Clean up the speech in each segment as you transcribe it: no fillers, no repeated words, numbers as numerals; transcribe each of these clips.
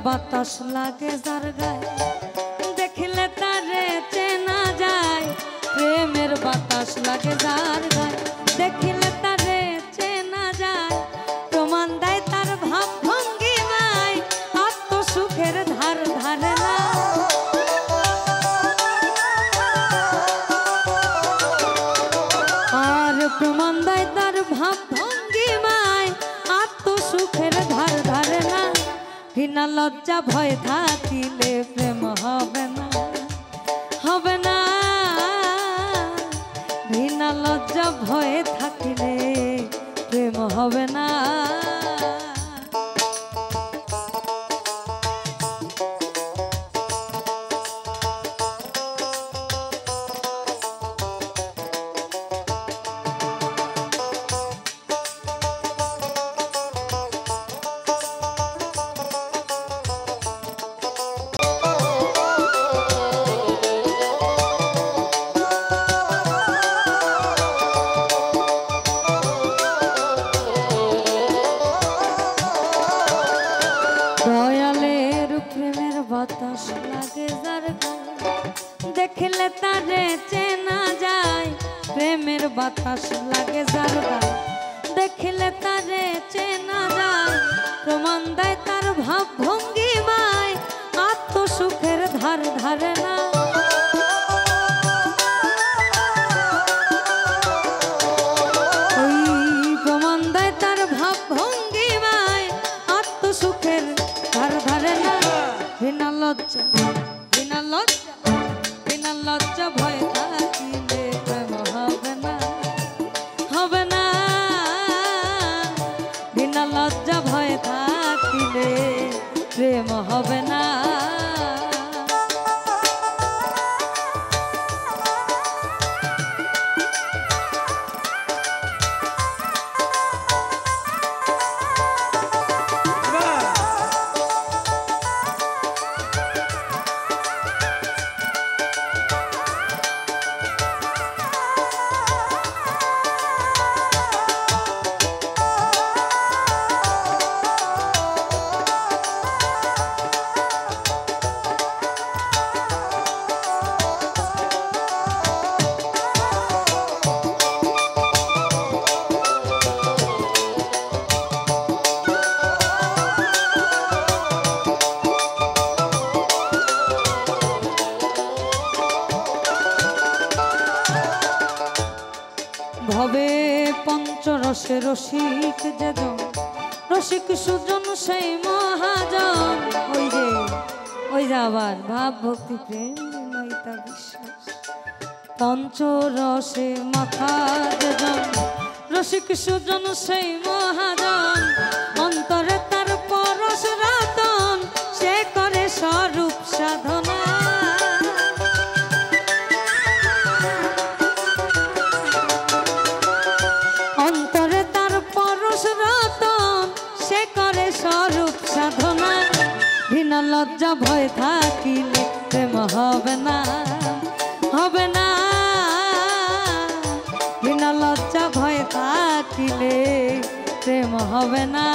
বাতাস লাগে যার গায়ে দেখলে তারে চেনা যায়। প্রেমের বাতাস লাগে যার গায়ে দেখলে তারে চেনা যায়। প্রমাণ দেয় তার ভাব ভঙ্গিমায় আত্মসুখের ধার ধারে না। আর প্রমাণ দেয় তার ভাব ভঙ্গিমায় আত্মসুখের ধার ধারে না। ঘৃণা লজ্জা ভয় থাকিলে প্রেম হবে না, হবে না। ঘৃণা লজ্জা ভয় থাকিলে প্রেম হবে না। দয়ালের প্রেমের বাতাস লাগে যার গায়ে দেখলে তারে চেনা যায়। প্রেমের বাতাস লাগে যার গায়ে দেখলে তারে চেনা যায়। প্রমাণ দেয় তার ভাব ভঙ্গিমায় আত্মসুখের ধার ধারে না। প্রমাণ দেয় তার ভাব ভঙ্গিমায় আত্মসুখের ধার ধারে না। ঘৃণা লজ্জা ঘৃণা লজ্জা ঘৃণা লজ্জা ভয় থাকিলে প্রেম হবে না, হবে না। ঘৃণা লজ্জা ভয় থাকিলে প্রেম হবে না। ভবে পঞ্চরসে রসিক যেজন রসিক সুজন সেই মহাজন। ওই যে আবার ভাব ভক্তি প্রেম বিনয়িতা বিশ্বাস। পঞ্চরসে মাথা যেজন রসিক সুজন সেই মহাজন। অন্তরে তার পরশ রতন সে করে স্বরূপ সাধনা। অন্তরে তার পরশ রতন সে করে স্বরূপ সাধনা। ঘৃণা লজ্জা ভয় থাকিলে প্রেম হবে না, হবে না। ঘৃণা লজ্জা ভয় থাকিলে প্রেম হবে না।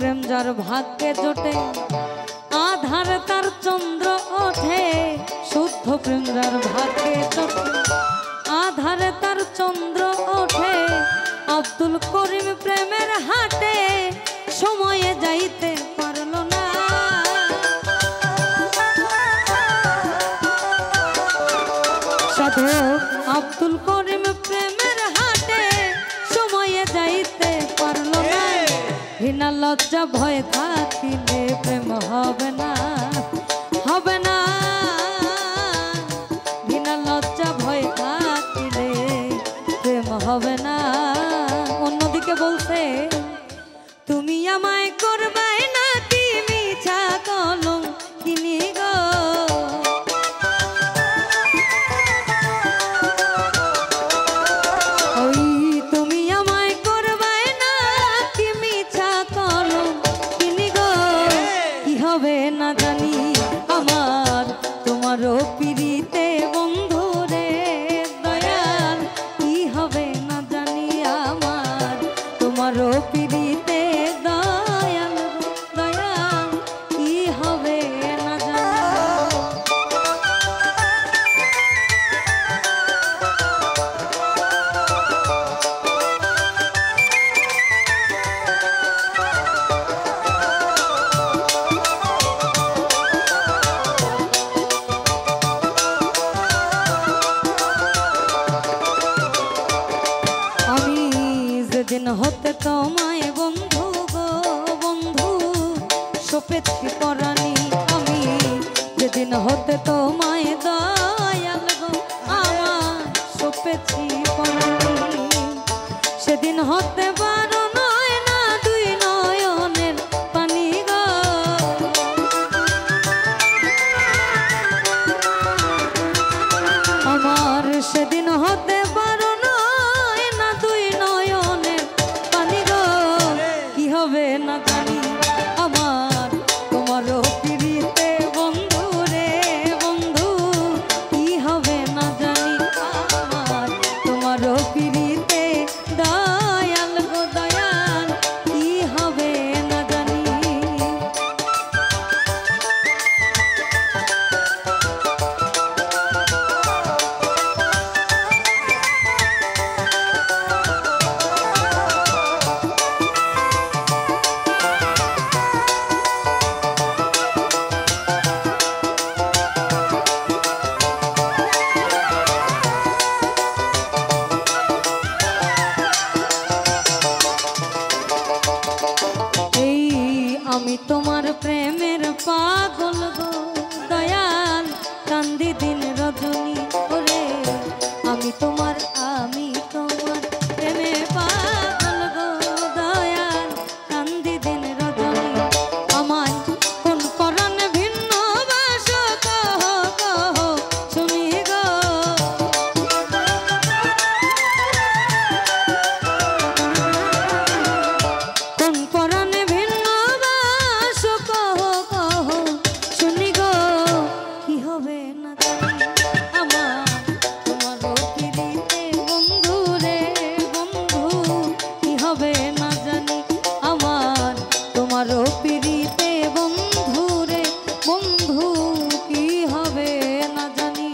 প্রেম যার ভাগ্যে জোটে আধার তার চন্দ্র ওঠে। শুদ্ধ প্রেম যার ভাগ্যে জোটে আধারে তার চন্দ্র ওঠে। আব্দুল করিম প্রেমের হাটে সময়ে যাইতে পারল না। সাধক আব্দুল করিম প্রেমের হাটে সময়ে যাইতে পারল না। ঘৃণা লজ্জা ভয় থাকিলে প্রেম হবে না, হবে না। ঘৃণা লজ্জা ভয় থাকিলে প্রেম হবে না। অন্যদিকে বলছে তুমি আমায় করবাই না কি মিছা কলম কিনি গো, ওই তুমি আমায় করবাই না কি মিছা কলম কিনি গো। কি হবে না জানি আমার তোমারও পিরিতে বন্ধু রে দয়াল, কি হবে না জানি আমার তোমারও পিরিতে দয়াল, দয়াল কি হবে না জানি। যেদিন হতে তোমায় বন্ধু গো বন্ধু সপেছি পরাণী, আমি যেদিন হতে তোমায় দয়াল গো আমার সপেছি পরাণী, সেদিন হতে পারো নয় না দুই নয়নের পানি গো। আমার সেদিন হতে পারো নয় না দুই নয়নের পানি গো। কি হবে না জানি আমার তোমারও পিরিতে বন্ধু রে বন্ধু, কি হবে না জানি আমার তোমারও পিরিতে দয়াল গো দয়াল, কি হবে না জানি। আমি তোমার প্রেমের পাগল গো দয়াল, কান্দি দিন রজনী ওরে। আমি তোমার প্রেমে পাগল গো দয়াল, কান্দি দিন রজনী। আমায় কোন পরাণে ভিন্ন বাস কহ কহ শুনি গো, কোন পরাণে ভিন্ন বাস কহ কহ শুনি গো। কি হবে না জানি আমার তোমারও পিরিতে বন্ধু রে বন্ধু, কি হবে না জানি আমার তোমারও পিরিতে বন্ধু রে বন্ধু, কি হবে না জানি।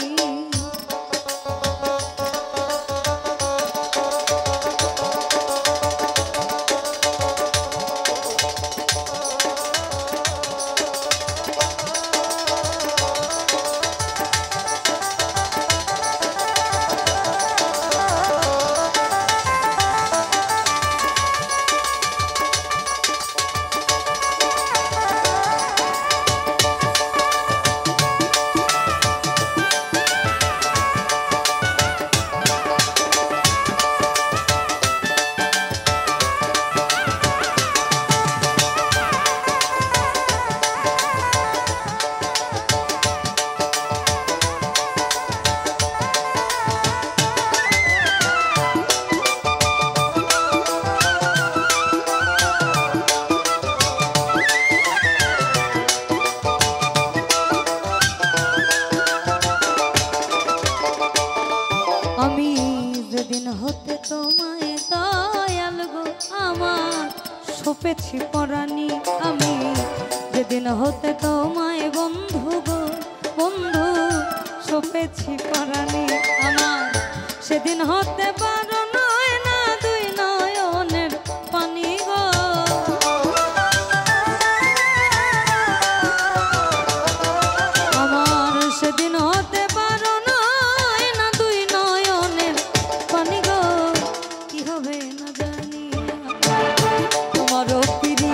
আমি যেদিন হতে তোমায় দয়াল গো আমার সপেছি পরাণী, আমি যেদিন হতে তোমায় বন্ধু গো বন্ধু সপেছি পরাণী। আমার সেদিন হতে পারো নয় না দুই নয়নের পানি গো, আমার সেদিন হতে পারো নয় না দুই নয়নের পানি গো। কি হবে না জানি তোমারও পিরি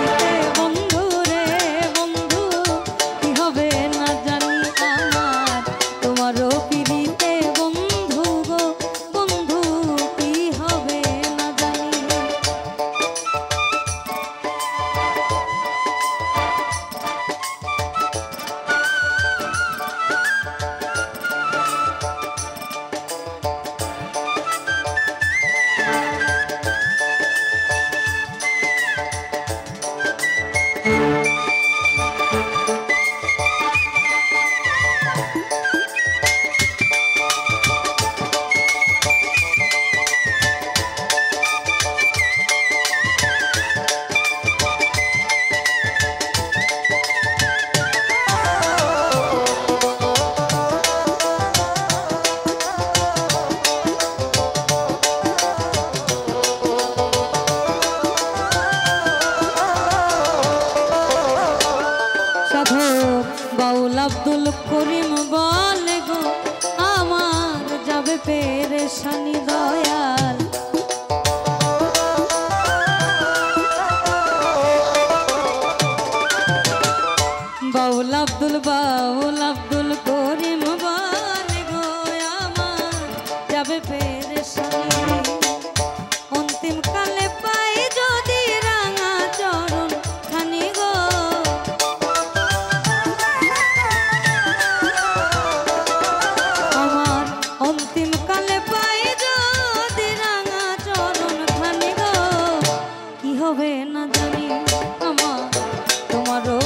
আব্দুল করিম বলে গো আমার যাবে পেরেশানি দয়াল। বাউল আব্দুল করিম বলে গো আমার যাবে পেরেশানি। অন্তিম কালে পাই যদি রাঙা চরণ খানি গো, আমার অন্তিম কালে পাই যদি রাঙা চরণ খানি গো, কি হবে না জানি আমার তোমারও